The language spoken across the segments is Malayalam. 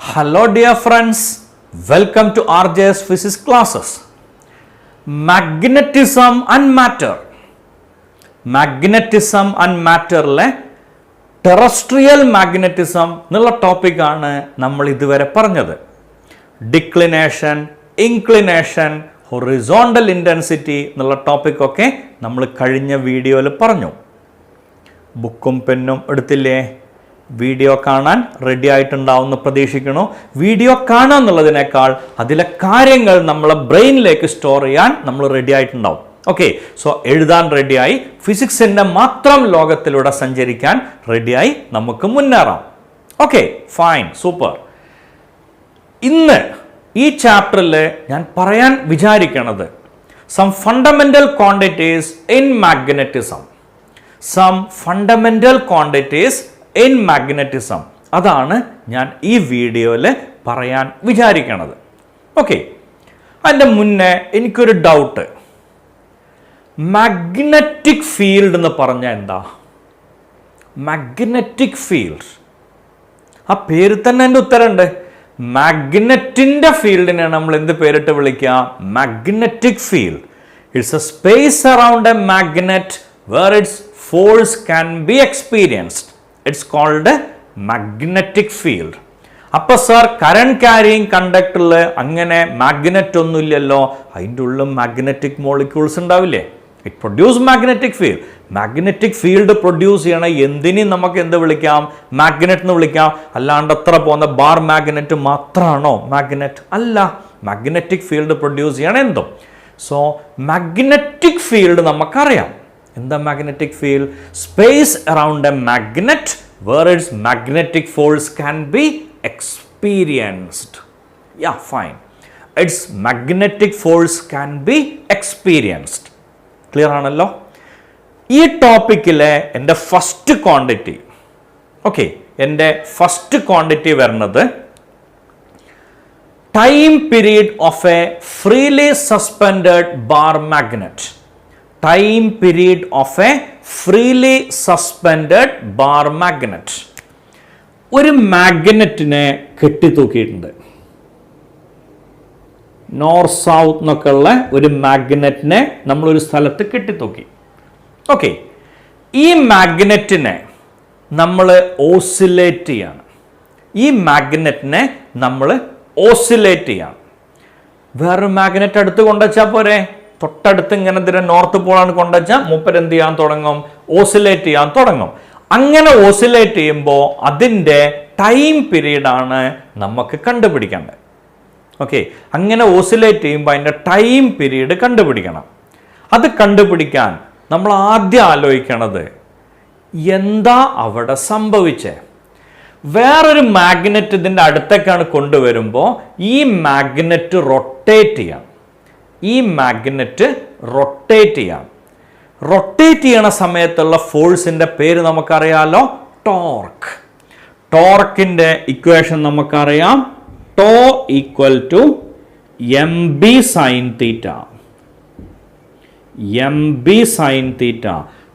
Hello dear friends, welcome to RJ's physics classes. Magnetism and matter. Magnetism and matter terrestrial magnetism എന്നുള്ള ടോപ്പിക്കാണ് നമ്മൾ ഇതുവരെ പറഞ്ഞത്. ഡിക്ലിനേഷൻ, ഇൻക്ലിനേഷൻ, ഹൊറിസോണ്ടൽ ഇൻറ്റൻസിറ്റി എന്നുള്ള ടോപ്പിക്കൊക്കെ നമ്മൾ കഴിഞ്ഞ വീഡിയോയിൽ പറഞ്ഞു. ബുക്കും പെന്നും എടുത്തില്ലേ? വീഡിയോ കാണാൻ റെഡി ആയിട്ടുണ്ടാവുമെന്ന് പ്രതീക്ഷിക്കുന്നു. വീഡിയോ കാണുക എന്നുള്ളതിനേക്കാൾ അതിലെ കാര്യങ്ങൾ നമ്മളെ ബ്രെയിനിലേക്ക് സ്റ്റോർ ചെയ്യാൻ നമ്മൾ റെഡി ആയിട്ടുണ്ടാവും. ഓക്കെ, സോ എഴുതാൻ റെഡിയായി, ഫിസിക്സിൻ്റെ മാത്രം ലോകത്തിലൂടെ സഞ്ചരിക്കാൻ റെഡിയായി നമുക്ക് മുന്നേറാം. Okay, fine, super. ഇന്ന് ഈ ചാപ്റ്ററിൽ ഞാൻ പറയാൻ വിചാരിക്കുന്നത് some fundamental quantities in magnetism. Some fundamental quantities in magnetism, അതാണ് ഞാൻ ഈ വീഡിയോയിൽ പറയാൻ വിചാരിക്കണത്. ഓക്കെ, അതിൻ്റെ മുന്നേ എനിക്കൊരു ഡൗട്ട്. മാഗ്നറ്റിക് ഫീൽഡ് എന്ന് പറഞ്ഞാൽ എന്താ? മാഗ്നറ്റിക് ഫീൽഡ്, ആ പേര് തന്നെ എൻ്റെ ഉത്തരമുണ്ട്. മാഗ്നറ്റിൻ്റെ ഫീൽഡിനെ നമ്മൾ എന്ത് പേരിട്ട് വിളിക്കുക? Magnetic field. It's a space around a magnet where its force can be experienced. It's called magnetic field. അപ്പോൾ സാർ, കറണ്ട് ക്യാരിയിങ് കണ്ടക്ടറിൽ അങ്ങനെ മാഗ്നറ്റ് ഒന്നുമില്ലല്ലോ, അതിൻ്റെ ഉള്ളിൽ മാഗ്നറ്റിക് മോളിക്യൂൾസ് ഉണ്ടാവില്ലേ? It produce magnetic field. Magnetic field produce ചെയ്യണ എന്തിനും നമുക്ക് എന്ത് വിളിക്കാം? മാഗ്നറ്റ് എന്ന് വിളിക്കാം. അല്ലാണ്ട് അത്ര പോകുന്ന ബാർ മാഗ്നറ്റ് മാത്രമാണോ മാഗ്നറ്റ്? അല്ല, മാഗ്നറ്റിക് ഫീൽഡ് പ്രൊഡ്യൂസ് ചെയ്യണം എന്തും. സോ മാഗ്നറ്റിക് ഫീൽഡ് നമുക്കറിയാം. എന്താ magnetic field? Space around a magnet where its magnetic force can be experienced. Yeah, fine. It's magnetic force can be experienced. Clear ആണല്ലോ? ഈ ടോപ്പിക്കിലെ എൻ്റെ ഫസ്റ്റ് ക്വാണ്ടിറ്റി, ഓക്കെ, എൻ്റെ ഫസ്റ്റ് ക്വാണ്ടിറ്റി വരുന്നത് time period of a freely suspended bar magnet. Time period of a freely suspended bar magnet. ഒരു മാഗ്നറ്റിനെ കെട്ടിത്തൂക്കിയിട്ടുണ്ട്. നോർത്ത് സൗത്ത് എന്നൊക്കെ ഉള്ള ഒരു മാഗ്നറ്റിനെ നമ്മളൊരു സ്ഥലത്ത് കെട്ടിത്തൂക്കി. ഓക്കെ, ഈ മാഗ്നറ്റിനെ നമ്മൾ ഓസിലേറ്റ് ചെയ്യാണ്. ഈ മാഗ്നറ്റിനെ നമ്മൾ ഓസിലേറ്റ് ചെയ്യാണ്. വേറൊരു മാഗ്നറ്റ് അടുത്ത് കൊണ്ടുവച്ചാൽ പോരെ? തൊട്ടടുത്ത് ഇങ്ങനെ ഇതിനെ നോർത്ത് പോളാണ് കൊണ്ടുവച്ചാൽ മൂപ്പര് എന്ത് ചെയ്യാൻ തുടങ്ങും? ഓസിലേറ്റ് ചെയ്യാൻ തുടങ്ങും. അങ്ങനെ ഓസിലേറ്റ് ചെയ്യുമ്പോൾ അതിൻ്റെ ടൈം പീരീഡാണ് നമുക്ക് കണ്ടുപിടിക്കേണ്ടത്. ഓക്കെ, അങ്ങനെ ഓസിലേറ്റ് ചെയ്യുമ്പോൾ അതിൻ്റെ ടൈം പീരീഡ് കണ്ടുപിടിക്കണം. അത് കണ്ടുപിടിക്കാൻ നമ്മൾ ആദ്യം ആലോചിക്കണത് എന്താ അവിടെ സംഭവിച്ചത്. വേറൊരു മാഗ്നറ്റ് ഇതിൻ്റെ അടുത്തേക്കാണ് കൊണ്ടുവരുമ്പോൾ ഈ മാഗ്നറ്റ് റൊട്ടേറ്റ് ചെയ്യാം. ഈ മാഗ്നറ്റ് റൊട്ടേറ്റ് ചെയ്യാം. റൊട്ടേറ്റ് ചെയ്യണ സമയത്തുള്ള ഫോഴ്സിൻ്റെ പേര് നമുക്കറിയാലോ, ടോർക്ക്. ടോർക്കിൻ്റെ ഇക്വേഷൻ നമുക്കറിയാം. Tau equal to m b sine theta. M b sine theta.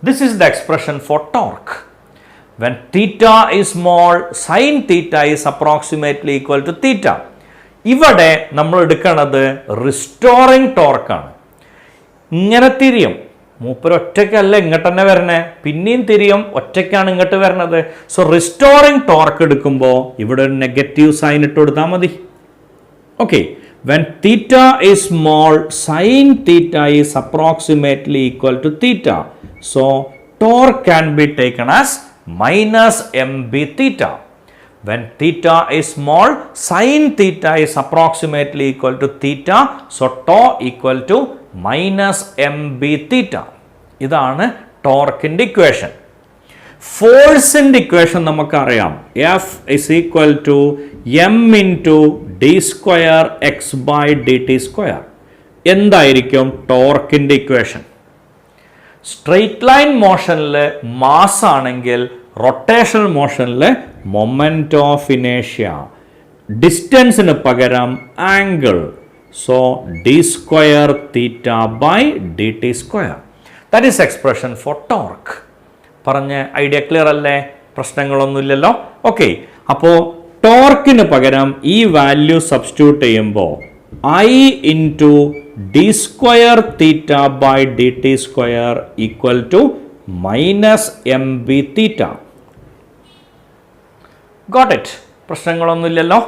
This is the expression for torque. When theta is small, sine theta is approximately equal to theta. ഇവിടെ നമ്മൾ എടുക്കുന്നത് റിസ്റ്റോറിങ് ടോർക്കാണ്. ഇങ്ങനെ തിരിയും. മൂപ്പര് ഒറ്റയ്ക്കല്ല ഇങ്ങോട്ട് തന്നെ വരണേ, പിന്നെയും തിരിയും, ഒറ്റയ്ക്കാണ് ഇങ്ങോട്ട് വരണത്. സോ റിസ്റ്റോറിങ് ടോർക്ക് എടുക്കുമ്പോൾ ഇവിടെ ഒരു നെഗറ്റീവ് സൈൻ ഇട്ട് കൊടുത്താൽ മതി. Okay, when theta is small, sine theta is approximately equal to theta. So torque can be taken as minus m b theta. When theta is small, sin theta is approximately equal to theta. So tau equal to minus mb theta. ഇതാണ് ടോർക്കിൻ്റെ ഇക്വേഷൻ. ഫോഴ്സിൻ്റെ ഇക്വേഷൻ നമുക്കറിയാം. F is equal to m into d square x by dt square. എന്തായിരിക്കും ടോർക്കിൻ്റെ ഇക്വേഷൻ? സ്ട്രെയിറ്റ് ലൈൻ മോഷനിൽ മാസ് ആണെങ്കിൽ റൊട്ടേഷണൽ മോഷനിൽ മൊമെന്റ് ഓഫ് ഇനേഷ്യ, ഡിസ്റ്റൻസിന് പകരം angle. So d square theta by d t square. That is expression for torque. പറഞ്ഞ ഐഡിയ ക്ലിയർ അല്ലേ? പ്രശ്നങ്ങളൊന്നുമില്ലല്ലോ. ഓക്കെ, അപ്പോൾ ടോർക്കിന് പകരം ഈ വാല്യൂ സബ്സ്റ്റിറ്റ്യൂട്ട് ചെയ്യുമ്പോൾ I into d square theta by dt square equal to minus mb theta. Got it? പ്രശ്നങ്ങളൊന്നുമില്ലല്ലോ.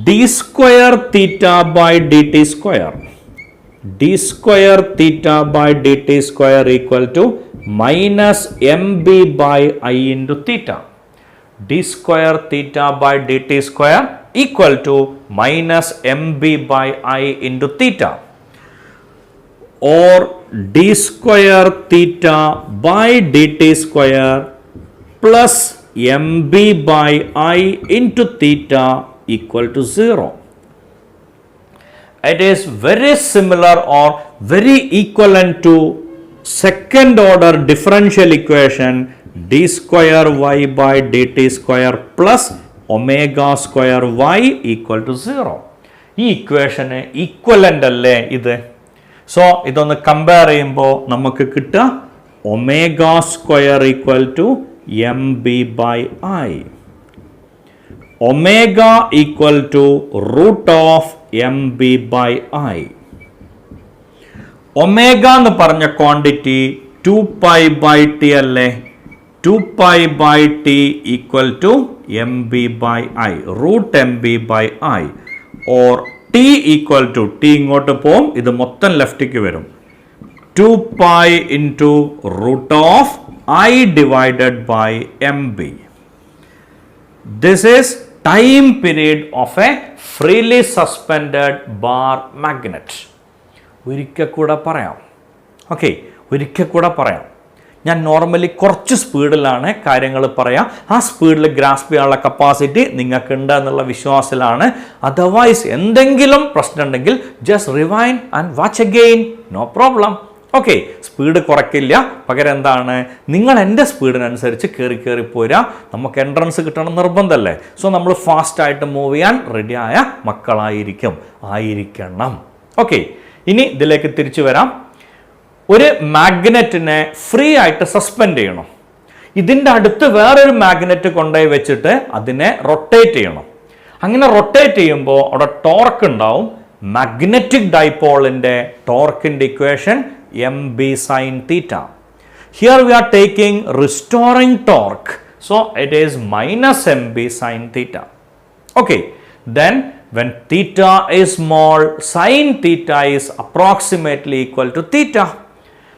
d square theta by dt square, d square theta by dt square equal to minus mb by I into theta. d square theta by dt square equal to minus mb by I into theta, or d square theta by dt square plus mb by I into theta equal to 0. It is very similar or very equivalent to second order differential equation d square y by dt square plus omega square y equal to 0. ഈ ഇക്വേഷന് ഈക്വലൻ്റ് അല്ലേ ഇത്? സോ ഇതൊന്ന് കമ്പയർ ചെയ്യുമ്പോൾ നമുക്ക് കിട്ടുക omega square equal to m b by I, omega equal to root of m b by I. Omega എന്ന് പറഞ്ഞ ക്വാണ്ടിറ്റി 2π ബൈ ടി അല്ലേ? 2π by t equal to mb by I, root mb by I, or t equal to, t ഇങ്ങോട്ട് പോകും, ഇത് മൊത്തം ലെഫ്റ്റിക്ക് വരും, 2π into root of I divided by mb. This is time period of a freely suspended bar magnet. ഒരിക്കൽ കൂടെ പറയാം. ഓക്കെ, ഒരിക്കൽ കൂടെ പറയാം. ഞാൻ നോർമലി കുറച്ച് സ്പീഡിലാണ് കാര്യങ്ങൾ പറയാം. ആ സ്പീഡിൽ ഗ്രാസ്പ് ചെയ്യാനുള്ള കപ്പാസിറ്റി നിങ്ങൾക്കുണ്ട് എന്നുള്ള വിശ്വാസത്തിലാണ്. അതർവൈസ് എന്തെങ്കിലും പ്രശ്നം ഉണ്ടെങ്കിൽ just rewind and watch again, no problem. Okay, speed കുറയ്ക്കില്ല, പകരം എന്താണ്, നിങ്ങൾ എൻ്റെ സ്പീഡിനനുസരിച്ച് കയറി പോരാ. നമുക്ക് എൻട്രൻസ് കിട്ടണം നിർബന്ധമല്ലേ? സോ നമ്മൾ ഫാസ്റ്റായിട്ട് മൂവ് ചെയ്യാൻ റെഡിയായ ആയിരിക്കണം. ഓക്കെ, ഇനി ഇതിലേക്ക് തിരിച്ചു വരാം. ഒരു മാഗ്നറ്റിനെ ഫ്രീ ആയിട്ട് സസ്പെൻഡ് ചെയ്യണം. ഇതിൻ്റെ അടുത്ത് വേറൊരു മാഗ്നറ്റ് കൊണ്ടുപോയി വെച്ചിട്ട് അതിനെ റൊട്ടേറ്റ് ചെയ്യണം. അങ്ങനെ റൊട്ടേറ്റ് ചെയ്യുമ്പോൾ അവിടെ ടോർക്ക് ഉണ്ടാവും. മാഗ്നറ്റിക് ഡൈപോളിൻ്റെ torque equation m b sine theta. Here we are taking restoring torque, so it is minus m b sine theta. Okay, then when theta is small, sin theta is approximately equal to theta.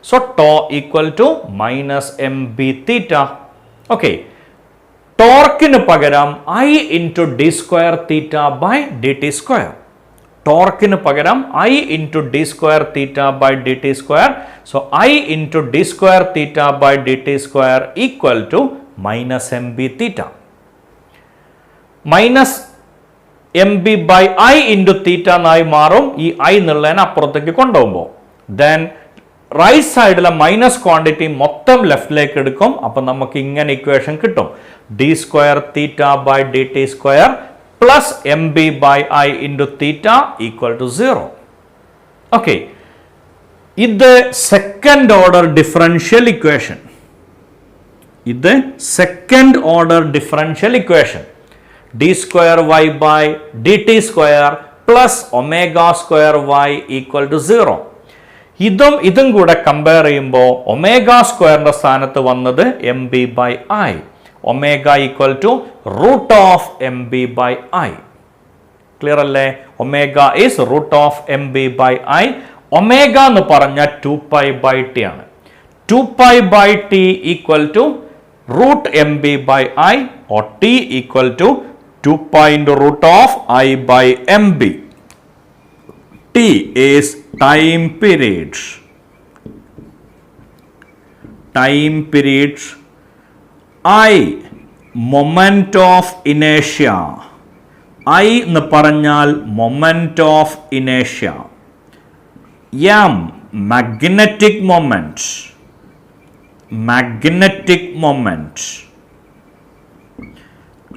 So tau equal to minus mb theta. Okay, ടോർക്കിന് പകരം I into d square theta by dt square. ടോർക്കിന് പകരം I into d square theta by dt square. So I into d square theta by dt square equal to minus mb theta. Minus mb by I into theta എന്നായി മാറും ഈ I എന്നുള്ളതിനെ അപ്പുറത്തേക്ക് കൊണ്ടുപോകുമ്പോൾ. ദെൻ റൈറ്റ് സൈഡിലെ മൈനസ് ക്വാണ്ടിറ്റി മൊത്തം ലെഫ്റ്റിലേക്ക് എടുക്കും. അപ്പം നമുക്ക് ഇങ്ങനെ ഇക്വേഷൻ കിട്ടും, d square theta by dt square plus mb by I into theta equal to 0. Okay, ഇത് സെക്കൻഡ് ഓർഡർ ഡിഫറൻഷ്യൽ ഇക്വേഷൻ. ഇത് second order differential equation. d square y by dt square plus omega square y equal to 0. ഇതും കൂടെ കമ്പയർ ചെയ്യുമ്പോൾ ഒമേഗ സ്ക്വയറിന്റെ സ്ഥാനത്ത് വന്നത് m b by I. Omega equal to root of m b by I. Clear അല്ലേ? Omega is root of m b by I. Omega എന്ന് പറഞ്ഞ 2π ബൈ ടി ആണ്. 2π by t equal to root mb by I, or t equal to 2π into root of I by mb. T is time period. Time period. I, moment of inertia. I എന്ന് പറഞ്ഞാൽ moment of inertia. M, magnetic moment. Magnetic moment.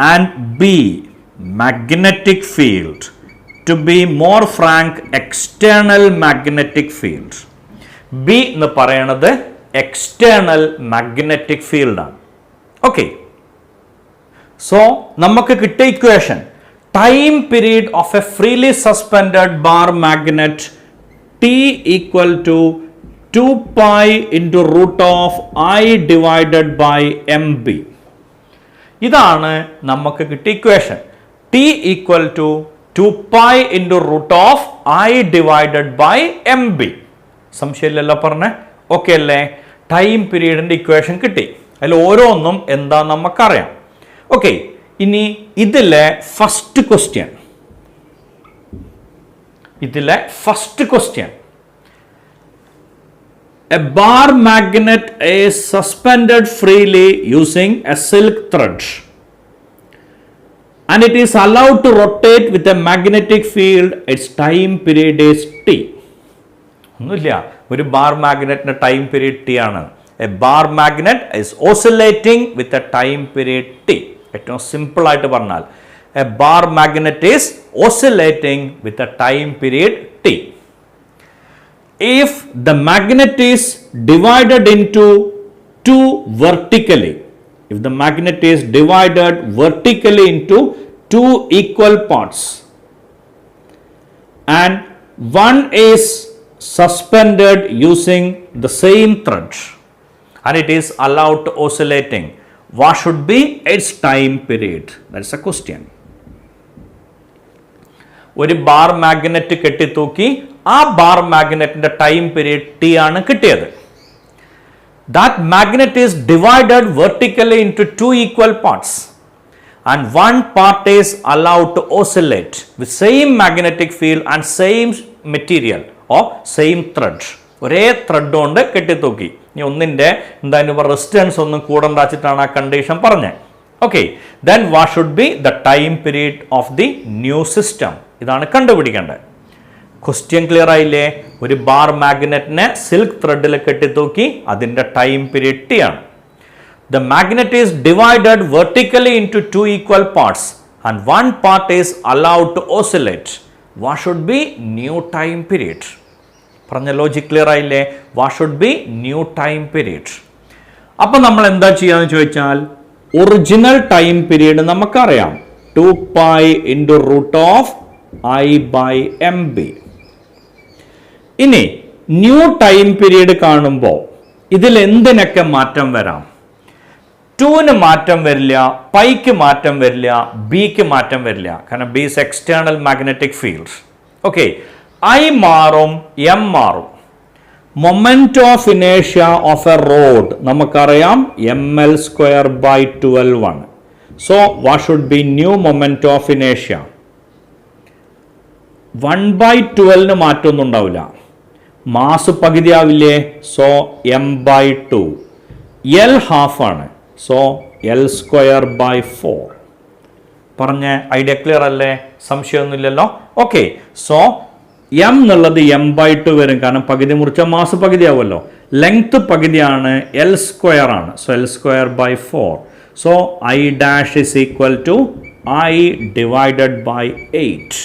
And B, magnetic field. To be more frank, external magnetic field. B എന്ന് പറയുന്നത് external magnetic field ആണ്. ഓക്കെ, സോ നമുക്ക് കിട്ടിയ equation time period of a freely suspended bar magnet T equal to 2 pi into root of I divided by MB. ഇതാണ് നമുക്ക് കിട്ടിയ equation. T equal to 2 pi into root of I divided by MB. സംശയമില്ലല്ലോ പറഞ്ഞേ? ഓക്കെ അല്ലേ? ടൈം പീരീഡിൻ്റെ ഇക്വേഷൻ കിട്ടി. അതിൽ ഓരോന്നും എന്താ നമുക്കറിയാം. ഓക്കെ, ഇനി ഇതിലെ first question A bar magnet is suspended freely using a silk thread and it is allowed to rotate with a magnetic field. Its time period is T. ഒന്നുമില്ല, ഒരു ബാർ മാഗ്നറ്റിന്റെ ടൈം പീരീഡ് T ആണ്. A bar magnet is oscillating with a time period T. ഏറ്റവും സിമ്പിൾ ആയിട്ട് പറഞ്ഞാൽ a bar magnet is oscillating with a time period T. If the magnet is divided into two vertically, into two equal parts and one is suspended using the same thread and it is allowed to oscillating, what should be its time period? That is a question. ഒരു ബാർ മാഗ്നറ്റ് കെട്ടിത്തൂക്കി ആ ബാർ മാഗ്നറ്റിന്റെ ടൈം പീരീഡ് T ആണ് കിട്ടിയത്. That magnet is divided vertically into two equal parts and one part is allowed to oscillate with same magnetic field and same material or same thread. ഒരേ ത്രെഡ് കൊണ്ട് കെട്ടിത്തൂക്കി. ഇനി ഒന്നിൻ്റെ എന്തായാലും റെസിസ്റ്റൻസ് ഒന്നും കൂടണ്ട വെച്ചിട്ടാണ് ആ കണ്ടീഷൻ പറഞ്ഞത്. Okay, then what should B the time period of the new system? ഇതാണ് കണ്ടുപിടിക്കേണ്ടത്. ക്വസ്റ്റ്യൻ ക്ലിയർ ആയില്ലേ? ഒരു ബാർ മാഗ്നറ്റിനെ സിൽക്ക് ത്രെഡിൽ കെട്ടിത്തൂക്കി, അതിൻ്റെ ടൈം പീരീഡ് T ആണ്. The magnet is divided vertically into two equal parts and one part is allowed to oscillate. What should be new time period? പറഞ്ഞ ലോജിക് ക്ലിയർ ആയില്ലേ? What should be new time period? അപ്പം നമ്മൾ എന്താ ചെയ്യാന്ന് ചോദിച്ചാൽ, ഒറിജിനൽ ടൈം പീരീഡ് നമുക്കറിയാം, 2 pi into root of I by MB. ഇനി ന്യൂ ടൈം പീരീഡ് കാണുമ്പോൾ ഇതിൽ എന്തിനൊക്കെ മാറ്റം വരാം? 2ന് മാറ്റം വരില്ല, പൈക്ക് മാറ്റം വരില്ല, ബിക്ക് മാറ്റം വരില്ല. കാരണം b is external magnetic field. Okay, I മാറും, M മാറും. മൊമെന്റ് ഓഫ് ഇനേഷ്യ ഓഫ് എ റോഡ് നമുക്കറിയാം ml²/12 ആണ്. So what should be new moment of ഇനേഷ്യ? 1/12 മാറ്റമൊന്നും ഉണ്ടാവില്ല. മാസ് പകുതിയാവില്ലേ? So m/2. L ഹാഫ് ആണ്. So L²/4. പറഞ്ഞ ഐഡിയ ക്ലിയർ അല്ലേ? സംശയമൊന്നുമില്ലല്ലോ? ഓക്കെ, സോ M എന്നുള്ളത് m/2 വരും. കാരണം പകുതി മുറിച്ച മാസ് പകുതിയാവുമല്ലോ. ലെങ്ത് പകുതിയാണ്, L² ആണ്. So L²/4. So I dash is equal to I divided by 8.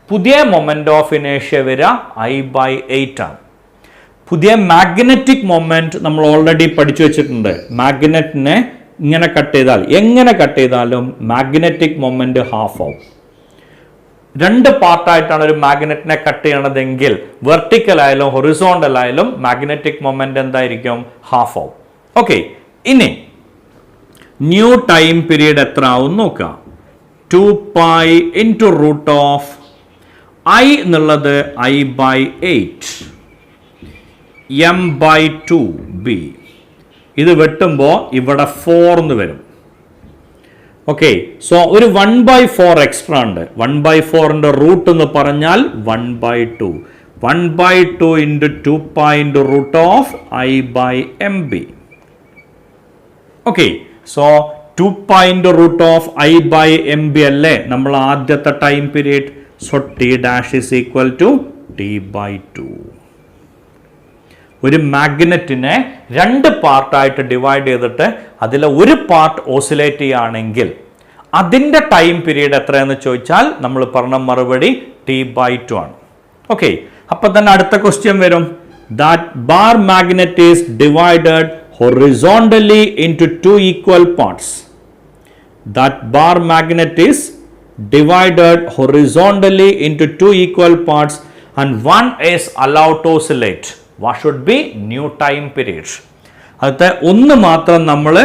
പുതിയ മൊമെന്റ് ഓഫ് ഇനേഷ്യ വരിക I/8 ആണ്. പുതിയ മാഗ്നറ്റിക് മൊമെന്റ് നമ്മൾ ഓൾറെഡി പഠിച്ചു വെച്ചിട്ടുണ്ട്. മാഗ്നറ്റിനെ ഇങ്ങനെ കട്ട് ചെയ്താൽ, എങ്ങനെ കട്ട് ചെയ്താലും മാഗ്നറ്റിക് മൊമെന്റ് ഹാഫ് ആവും. രണ്ട് പാർട്ടായിട്ടാണ് ഒരു മാഗ്നറ്റിനെ കട്ട് ചെയ്യണതെങ്കിൽ വെർട്ടിക്കൽ ആയാലും ഹൊറിസോണ്ടൽ ആയാലും മാഗ്നറ്റിക് മൊമെന്റ് എന്തായിരിക്കും? ഹാഫ് ആവും. ഓക്കെ, ഇനി ന്യൂ ടൈം പീരീഡ് എത്ര ആവും നോക്കാം. 2 pi into root of I എന്നുള്ളത് I/8, m/2b. ഇത് വെട്ടുമ്പോൾ ഇവിടെ 4 എന്ന് വരും. ഓക്കെ, സോ ഒരു 1/4 എക്സ്ട്രാ ഉണ്ട്. 1/4ന്റെ റൂട്ട് എന്ന് പറഞ്ഞാൽ 1/2. 1/2 into 2 pi into root of I/MB. Okay, so 2 pi into root of I/MB അല്ലേ നമ്മൾ ആദ്യത്തെ time period. So T dash is equal to T/2. ഒരു മാഗ്നറ്റിനെ രണ്ട് പാർട്ടായിട്ട് ഡിവൈഡ് ചെയ്തിട്ട് അതിലെ ഒരു പാർട്ട് ഓസിലേറ്റ് ചെയ്യുകയാണെങ്കിൽ അതിൻ്റെ ടൈം പീരീഡ് എത്രയെന്ന് ചോദിച്ചാൽ നമ്മൾ പറഞ്ഞ മറുപടി T/2 ആണ്. ഓക്കെ, അപ്പം തന്നെ അടുത്ത ക്വസ്റ്റ്യൻ വരും. That bar magnet is divided horizontally into two equal parts. That bar magnet is divided horizontally into two equal parts and one is allowed to oscillate. What should be new time period? അടുത്ത ഒന്ന് മാത്രം നമ്മൾ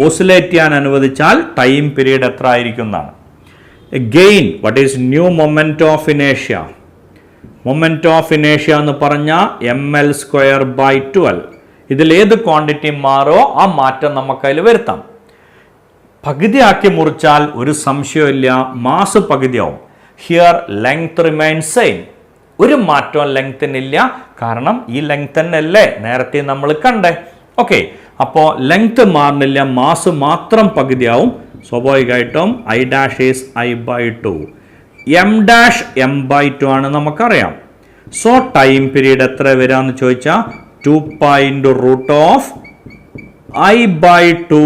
ഓസിലേറ്റ് ചെയ്യാൻ അനുവദിച്ചാൽ ടൈം പീരീഡ് എത്ര ആയിരിക്കും എന്നാണ്. Again, what is new moment of inertia? Moment of inertia എന്ന് പറഞ്ഞാൽ ml²/12. ഇതിൽ ഏത് ക്വാണ്ടിറ്റി മാറോ ആ മാറ്റം നമുക്കതിൽ വരുത്താം. പകുതിയാക്കി മുറിച്ചാൽ ഒരു സംശയമില്ല, മാസ് പകുതിയാവും. Here length remains same. ഒരു മാറ്റവും ലെങ്ത്തിനില്ല, കാരണം ഈ ലെങ്ത് തന്നെയല്ലേ നേരത്തെ നമ്മൾ കണ്ടേ. ഓക്കെ, അപ്പോൾ ലെങ്ത് മാറുന്നില്ല, മാസ് മാത്രം പകുതിയാവും. സ്വാഭാവികമായിട്ടും I'(I/2) M'(M/2) ആണ് നമുക്കറിയാം. സോ ടൈം പീരീഡ് എത്ര വരാമെന്ന് ചോദിച്ചാൽ 2π√(I/2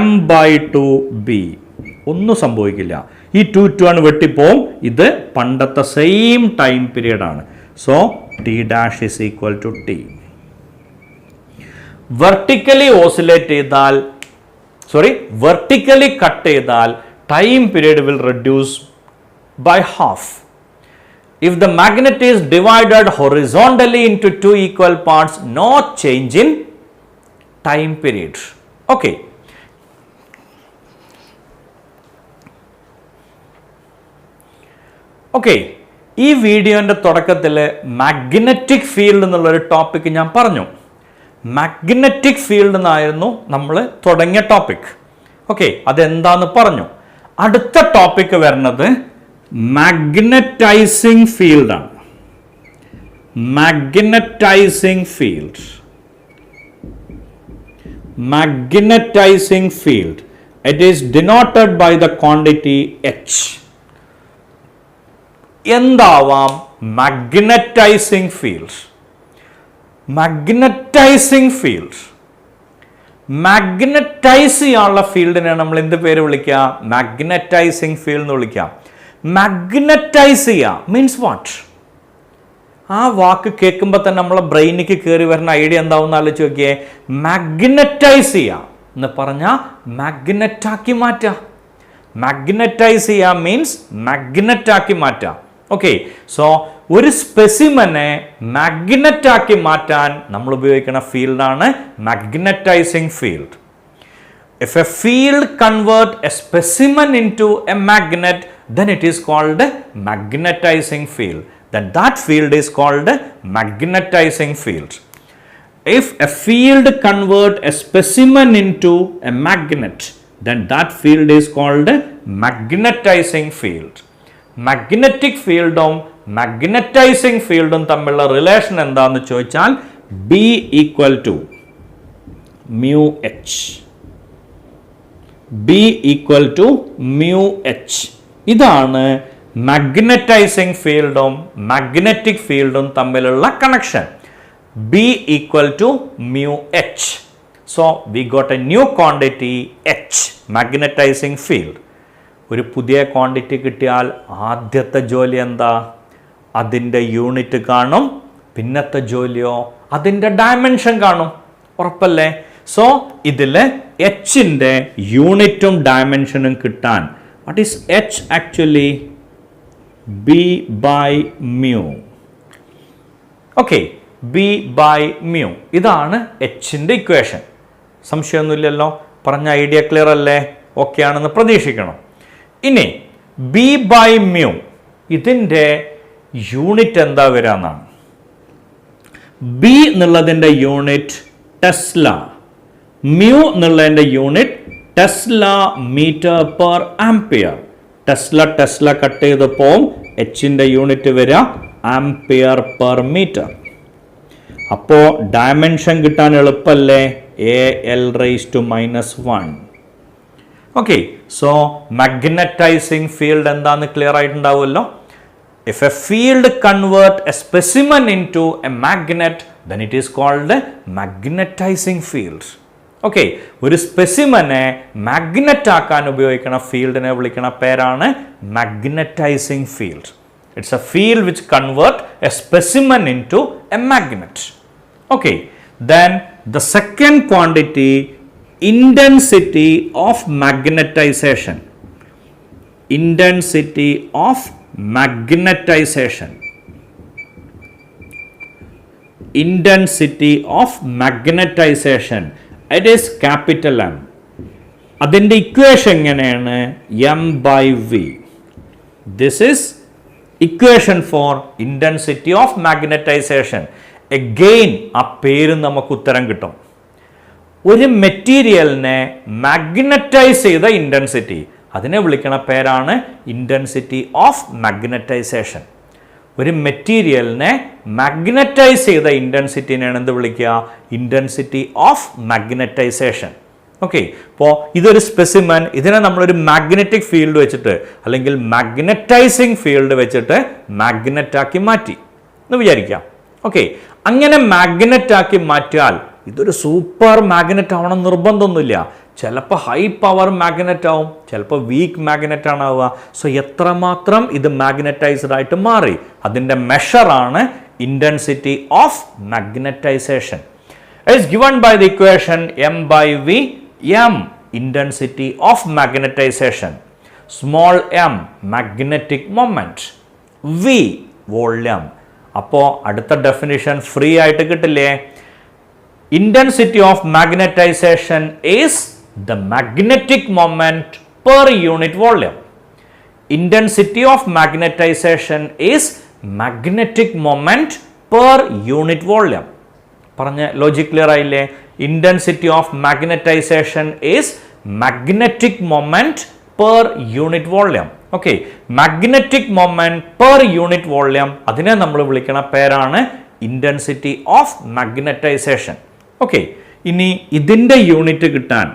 M/2b). ഒന്നും സംഭവിക്കില്ല, ഈ 2 ആണ് വെട്ടിപ്പോവും. ഇത് പണ്ടത്തെ സെയിം ടൈം പീരീഡ് ആണ്. So T'(T). വെർട്ടിക്കലി ഓസിലേറ്റ് ചെയ്താൽ വെർട്ടിക്കലി കട്ട് ചെയ്താൽ time period will reduce by half. If the magnet is divided horizontally into two equal parts, no change in time period. Okay. Okay, ഈ വീഡിയോൻ്റെ തുടക്കത്തിൽ മാഗ്നറ്റിക് ഫീൽഡ് എന്നുള്ളൊരു ടോപ്പിക്ക് ഞാൻ പറഞ്ഞു. മാഗ്നറ്റിക് ഫീൽഡ് എന്നായിരുന്നു നമ്മൾ തുടങ്ങിയ ടോപ്പിക്. ഓക്കെ, അതെന്താന്ന് പറഞ്ഞു. അടുത്ത ടോപ്പിക്ക് വരുന്നത് മാഗ്നറ്റൈസിങ് ഫീൽഡ് ആണ്. Magnetizing field. Magnetizing field, it is denoted by the quantity H. എന്താവാം magnetizing field? Magnetizing field, magnetize ചെയ്യാനുള്ള ഫീൽഡിനെ നമ്മൾ എന്ത് പേര് വിളിക്കുക? മാഗ്നറ്റൈസിങ് ഫീൽഡ് എന്ന് വിളിക്കാം. മാഗ്നറ്റൈസ് ചെയ്യുക മീൻസ് വാട്ട്? ആ വാക്ക് കേൾക്കുമ്പോൾ തന്നെ നമ്മളെ ബ്രെയിനിക്ക് കയറി വരുന്ന ഐഡിയ എന്താവുന്ന ആലോചിച്ച് നോക്കിയേ. മാഗ്നറ്റൈസ് ചെയ്യുക എന്ന് പറഞ്ഞാൽ മാഗ്നറ്റാക്കി മാറ്റുക. മാഗ്നറ്റൈസ് ചെയ്യുക മീൻസ് മാഗ്നറ്റാക്കി മാറ്റുക. ഓക്കെ, സോ ഒരു സ്പെസിമനെ മാഗ്നറ്റാക്കി മാറ്റാൻ നമ്മൾ ഉപയോഗിക്കുന്ന ഫീൽഡാണ് magnetizing field. If a field convert a specimen into a magnet, then it is called magnetizing field. Then that field is called magnetizing field. If a field convert a specimen into a magnet, then that field is called magnetizing field. Magnetic fieldum magnetizing fieldum തമ്മിലുള്ള റിലേഷൻ എന്താണെന്ന് ചോദിച്ചാൽ B = μH. B = μH. ഇതാണ് മാഗ്നറ്റൈസിങ് ഫീൽഡും മാഗ്നറ്റിക് ഫീൽഡും തമ്മിലുള്ള connection. B = μH. So we got a new quantity H, magnetizing field. ഒരു പുതിയ ക്വാണ്ടിറ്റി കിട്ടിയാൽ ആദ്യത്തെ ജോലി എന്താ? അതിൻ്റെ യൂണിറ്റ് കാണും. പിന്നത്തെ ജോലിയോ അതിൻ്റെ ഡയമെൻഷൻ കാണും. ഉറപ്പല്ലേ? സോ ഇതിൽ എച്ചിൻ്റെ യൂണിറ്റും ഡയമെൻഷനും കിട്ടാൻ what is H actually? B/μ. Okay, B/μ. ഇതാണ് എച്ചിൻ്റെ ഇക്വേഷൻ. സംശയമൊന്നുമില്ലല്ലോ? പറഞ്ഞ ഐഡിയ ക്ലിയർ അല്ലേ? ഓക്കെ ആണെന്ന് പ്രതീക്ഷിക്കണം. ഇനി B/μ ഇതിൻ്റെ യൂണിറ്റ് എന്താ വരാന്നാണ്. B എന്നുള്ളതിൻ്റെ യൂണിറ്റ് ടെസ്ല, മ്യൂ എന്നുള്ളതിൻ്റെ unit Tesla m/A. Tesla cut ചെയ്തപ്പോൾ എച്ചിൻ്റെ യൂണിറ്റ് വരിക A/m. അപ്പോൾ ഡയമെൻഷൻ കിട്ടാൻ എളുപ്പമല്ലേ? AL⁻⁻1. Okay, so magnetizing field എന്താന്ന് clear ആയിട്ടുണ്ടാവുമല്ലോ. If a field convert a specimen into a magnet, then it is called magnetizing field. Okay, ഒരു സ്പെസിമനെ മാഗ്നറ്റ് ആക്കാൻ ഉപയോഗിക്കുന്ന ഫീൽഡിനെ വിളിക്കുന്ന പേരാണ് magnetizing field. It's a field which convert a specimen into a magnet. Okay, then the second quantity, intensity of magnetization. intensity of magnetization. Intensity of magnetization, it is capital M. അതിൻ്റെ ഇക്വേഷൻ എങ്ങനെയാണ്? M by V. This is equation for intensity of magnetization. Again ആ പേര് നമുക്ക് ഉത്തരം കിട്ടും. ഒരു മെറ്റീരിയലിനെ മാഗ്നറ്റൈസ് ചെയ്ത ഇൻറ്റൻസിറ്റി, അതിനെ വിളിക്കണ പേരാണ് ഇൻറ്റൻസിറ്റി ഓഫ് മാഗ്നറ്റൈസേഷൻ. ഒരു മെറ്റീരിയലിനെ മാഗ്നറ്റൈസ് ചെയ്ത ഇൻറ്റൻസിറ്റിനെയാണ് എന്ത് വിളിക്കുക? Intensity of magnetisation. ഓക്കെ, അപ്പോൾ ഇതൊരു സ്പെസിമൻ, ഇതിനെ നമ്മളൊരു മാഗ്നറ്റിക് ഫീൽഡ് വെച്ചിട്ട് അല്ലെങ്കിൽ മാഗ്നറ്റൈസിങ് ഫീൽഡ് വെച്ചിട്ട് മാഗ്നറ്റാക്കി മാറ്റി എന്ന് വിചാരിക്കാം. ഓക്കെ, അങ്ങനെ മാഗ്നറ്റാക്കി മാറ്റിയാൽ ഇതൊരു സൂപ്പർ മാഗ്നറ്റ് ആവണം നിർബന്ധമൊന്നുമില്ല. ചിലപ്പോൾ ഹൈ പവർ മാഗ്നറ്റ് ആവും, ചിലപ്പോൾ വീക്ക് മാഗ്നറ്റ് ആണ് ആവുക. സോ എത്രമാത്രം ഇത് മാഗ്നറ്റൈസ്ഡ് ആയിട്ട് മാറി, അതിൻ്റെ മെഷറാണ് intensity of magnetization. Is given by the equation M by V. M intensity of magnetization, small m magnetic moment, V volume. അപ്പോൾ അടുത്ത ഡെഫിനിഷൻ ഫ്രീ ആയിട്ട് കിട്ടില്ലേ? Intensity of magnetization is the magnetic moment per unit volume. Intensity of magnetization is magnetic moment per unit volume. പറഞ്ഞ ലോജിക് ക്ലിയർ ആയില്ലേ? Intensity of magnetization is magnetic moment per unit volume. Okay, magnetic moment per unit volume, അതിനെ നമ്മൾ വിളിക്കണ പേരാണ് intensity of magnetization. Okay, ഇനി ഇതിൻ്റെ യൂണിറ്റ് കിട്ടാൻ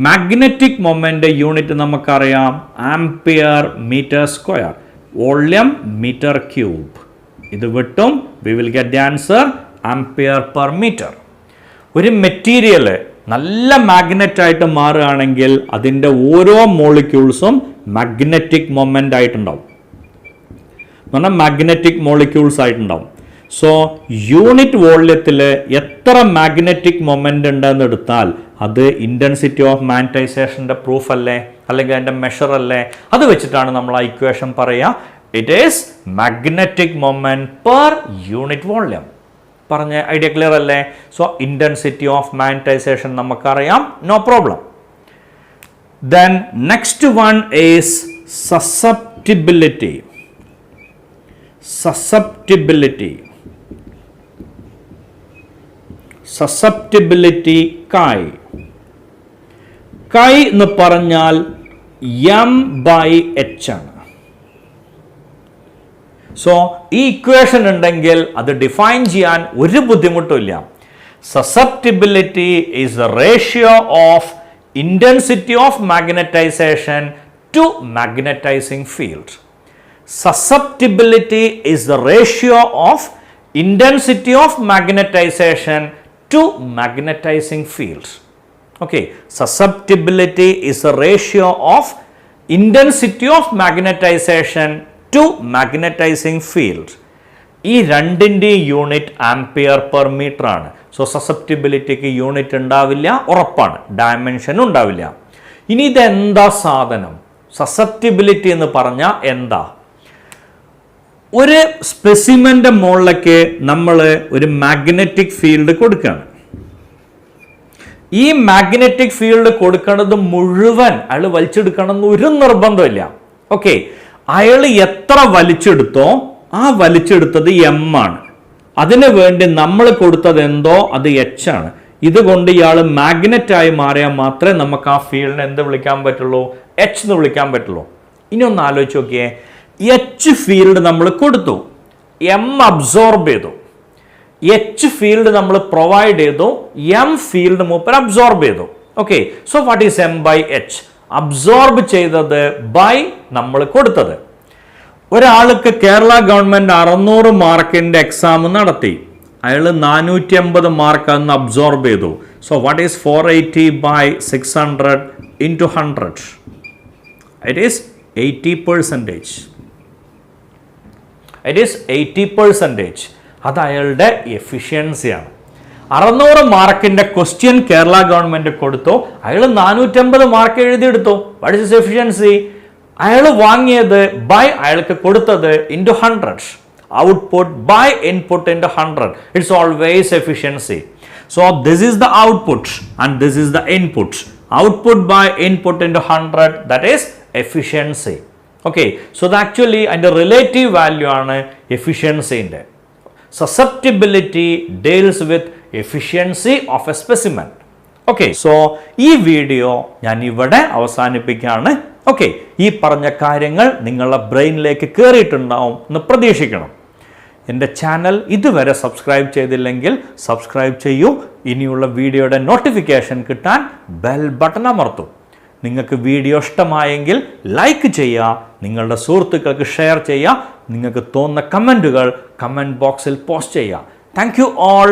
മാഗ്നറ്റിക് മൊമെൻ്റ് യൂണിറ്റ് നമുക്കറിയാം, ampere metre square, volume metre cube. ഇത് വിട്ടും we will get the answer ampere per metre. ഒരു മെറ്റീരിയൽ നല്ല മാഗ്നറ്റ് ആയിട്ട് മാറുകയാണെങ്കിൽ അതിൻ്റെ ഓരോ മോളിക്യൂൾസും മാഗ്നറ്റിക് മൊമെൻ്റ് ആയിട്ടുണ്ടാവും, എന്ന് പറഞ്ഞാൽ മാഗ്നറ്റിക് മോളിക്യൂൾസ് ആയിട്ടുണ്ടാവും. സോ യൂണിറ്റ് വോള്യത്തിൽ എത്ര മാഗ്നറ്റിക് മൊമെൻ്റ് ഉണ്ടെന്ന് എടുത്താൽ അത് ഇൻറ്റൻസിറ്റി ഓഫ് മാഗ്നറ്റൈസേഷൻ്റെ പ്രൂഫ് അല്ലേ, അല്ലെങ്കിൽ അതിൻ്റെ മെഷർ അല്ലേ? അത് വെച്ചിട്ടാണ് നമ്മൾ ആ ഇക്വേഷൻ പറയുക, it is magnetic moment per unit volume. പറഞ്ഞ ഐഡിയ ക്ലിയർ അല്ലേ? സോ ഇൻറ്റൻസിറ്റി ഓഫ് മാഗ്നറ്റൈസേഷൻ നമുക്കറിയാം, no problem. Then next one is susceptibility. Susceptibility, susceptibility chi. Chi എന്ന് പറഞ്ഞാൽ M by H ആണ്. സോ ഈ ഇക്വേഷൻ ഉണ്ടെങ്കിൽ അത് ഡിഫൈൻ ചെയ്യാൻ ഒരു ബുദ്ധിമുട്ടുമില്ല. Susceptibility is the ratio of intensity of magnetization to magnetizing field. Susceptibility is the ratio of intensity of magnetization to magnetizing field. Okay, susceptibility is the ratio of intensity of magnetization to magnetizing field. ഈ രണ്ടിൻ്റെ യൂണിറ്റ് ആംപിയർ പെർ മീറ്റർ ആണ്. സോ സസെപ്റ്റിബിലിറ്റിക്ക് യൂണിറ്റ് ഉണ്ടാവില്ല, ഉറപ്പാണ്, ഡയമെൻഷൻ ഉണ്ടാവില്ല. ഇനി ഇതെന്താ സാധനം? സസെപ്റ്റിബിലിറ്റി എന്ന് പറഞ്ഞാൽ എന്താ? ഒരു സ്പെസിമെൻ്റെ മുകളിലേക്ക് നമ്മൾ ഒരു മാഗ്നറ്റിക് ഫീൽഡ് കൊടുക്കുകയാണ്. ഈ മാഗ്നറ്റിക് ഫീൽഡ് കൊടുക്കുന്നത് മുഴുവൻ അയാൾ വലിച്ചെടുക്കണം എന്ന് ഒരു നിർബന്ധമില്ല. ഓക്കെ, അയാൾ എത്ര വലിച്ചെടുത്തോ ആ വലിച്ചെടുത്തത് M ആണ്. അതിനു വേണ്ടി നമ്മൾ കൊടുത്തത് എന്തോ അത് H ആണ്. ഇതുകൊണ്ട് ഇയാൾ മാഗ്നറ്റായി മാറിയാൽ മാത്രമേ നമുക്ക് ആ ഫീൽഡിനെ എന്ത് വിളിക്കാൻ പറ്റുള്ളൂ? H എന്ന് വിളിക്കാൻ പറ്റുള്ളൂ. ഇനി ഒന്ന് ആലോചിച്ച് നോക്കിയേ, H ഫീൽഡ് നമ്മൾ കൊടുത്തു, M അബ്സോർബ് ചെയ്തു. H ഫീൽഡ് നമ്മൾ പ്രൊവൈഡ് ചെയ്തു, M ഫീൽഡ് മൂപ്പർ അബ്സോർബ് ചെയ്തു. Okay, so what is M by H? Absorb ചെയ്തത് ബൈ നമ്മൾ കൊടുത്തത്. ഒരാൾക്ക് കേരള ഗവൺമെൻറ് 600 മാർക്കിൻ്റെ എക്സാം നടത്തി, അയാൾ 450 മാർക്ക് അന്ന് അബ്സോർബ് ചെയ്തു. So what is 480 by 600 into 100? It is 80%. It is 80%. അത് അയാളുടെ എഫിഷ്യൻസിയാണ്. 600 മാർക്കിൻ്റെ ക്വസ്റ്റ്യൻ കേരള ഗവൺമെൻറ് കൊടുത്തു, അയാൾ 450 മാർക്ക് എഴുതിയെടുത്തു. What is efficiency? അയാൾ വാങ്ങിയത് ബൈ അയാൾക്ക് കൊടുത്തത് into 100. Output by input into 100. It's always efficiency. So this is the output and this is the input. Output by input into 100, that is efficiency. Okay, so the actually and the relative value ആണ് efficiency ന്റെ. Susceptibility deals with efficiency of a specimen. Okay, so ഈ വീഡിയോ ഞാൻ ഇവിടെ അവസാനിപ്പിക്കുകയാണ്. ഓക്കെ, ഈ പറഞ്ഞ കാര്യങ്ങൾ നിങ്ങളുടെ ബ്രെയിനിലേക്ക് കയറിയിട്ടുണ്ടാവും എന്ന് പ്രതീക്ഷിക്കണം. എൻ്റെ ചാനൽ ഇതുവരെ സബ്സ്ക്രൈബ് ചെയ്തില്ലെങ്കിൽ സബ്സ്ക്രൈബ് ചെയ്യൂ. ഇനിയുള്ള വീഡിയോയുടെ നോട്ടിഫിക്കേഷൻ കിട്ടാൻ ബെൽ ബട്ടൺ അമർത്തും. നിങ്ങൾക്ക് വീഡിയോ ഇഷ്ടമായെങ്കിൽ ലൈക്ക് ചെയ്യുക, നിങ്ങളുടെ സുഹൃത്തുക്കൾക്ക് ഷെയർ ചെയ്യുക, നിങ്ങൾക്ക് തോന്നുന്ന കമൻറ്റുകൾ കമൻറ്റ് ബോക്സിൽ പോസ്റ്റ് ചെയ്യുക. Thank you all.